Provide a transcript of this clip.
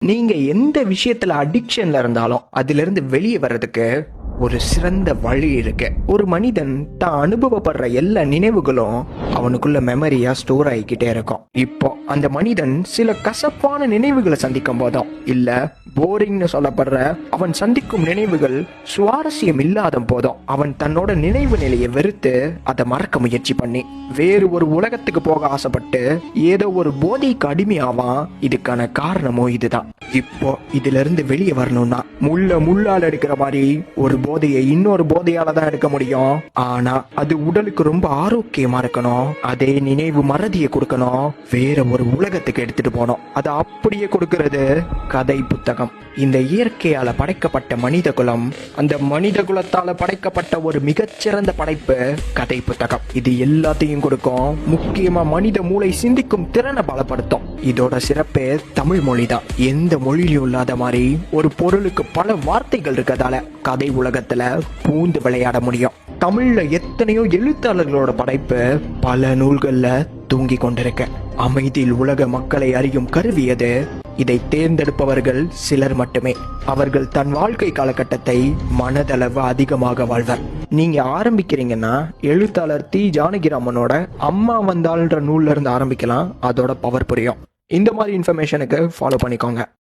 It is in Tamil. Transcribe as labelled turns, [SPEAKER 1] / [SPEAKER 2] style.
[SPEAKER 1] நீங்க எந்த விஷயத்துல அடிக்ஷன்ல இருந்தாலும் அதிலிருந்து வெளியே வர்றதுக்கு ஒரு சிறந்த வழி இருக்கு. ஒரு மனிதன் தான் அனுபவப்படுற எல்லா நினைவுகளும் அவனுக்குள்ள மெமரியா ஸ்டோர் ஆகிக்கிட்டே இருக்கும். இப்போ அந்த மனிதன் சில கசப்பான நினைவுகளை சந்திக்கும் போதும் இல்ல போரிங்னு சொல்லப்படுற அவன் சந்திக்கும் நினைவுகள் சுவாரஸ்யம் இல்லாத போதும் அவன் தன்னோட நினைவு நிலையை வெறுத்து அதை மறக்க முயற்சி பண்ணி வேறு ஒரு உலகத்துக்கு போக ஆசைப்பட்டு ஏதோ ஒரு போதைக்கு அடிமையாவான். இதுக்கான காரணமும் இதுதான். இப்போ இதுல இருந்து வெளியே வரணும்னா முள்ளால் எடுக்கிற மாதிரி ஒரு போதையை இன்னொரு போதையால தான் எடுக்க முடியும். ஆனா அது உடலுக்கு ரொம்ப ஆரோக்கியமா இருக்கணும். அதே நினைவு மறதியை கொடுக்கணும். வேற ஒரு உலகத்துக்கு எடுத்துட்டு போனோம். அதை அப்படியே கொடுக்கிறது கதை புத்தகம். இந்த இயற்கையால படைக்கப்பட்ட மனித குலம், அந்த மனித குலத்தால படைக்கப்பட்ட ஒரு மிகச்சிறந்த படைப்பு கதை புத்தகம். இது எல்லாத்தையும் கொடுக்கும். முக்கியமா மனித மூளை சிந்திக்கும் திறனை பலப்படுத்தும். இதோட சிறப்பே தமிழ் மொழி தான். எந்த மொழியிலும் இல்லாத மாதிரி ஒரு பொருளுக்கு பல வார்த்தைகள் இருக்கதால கதை உலகத்துல பூந்து விளையாட முடியும். தமிழ்ல எத்தனையோ எழுத்தாளர்களோட படைப்பு பல நூல்கள்ல தூங்கி கொண்டிருக்க. அமைதியில் உலக மக்களை அறியும் கருவி அது. இதை தேர்ந்தெடுப்பவர்கள் சிலர் மட்டுமே. அவர்கள் தன் வாழ்க்கை காலகட்டத்தை மனதளவு அதிகமாக வாழ்வர். நீங்க ஆரம்பிக்கிறீங்கன்னா எழுத்தாளர் தி ஜானகிராமனோட அம்மா வந்தாள்ன்ற நூல்ல இருந்து ஆரம்பிக்கலாம். அதோட பவர் புரியும். இந்த மாதிரி இன்ஃபர்மேஷனுக்கு ஃபாலோ பண்ணிக்கோங்க.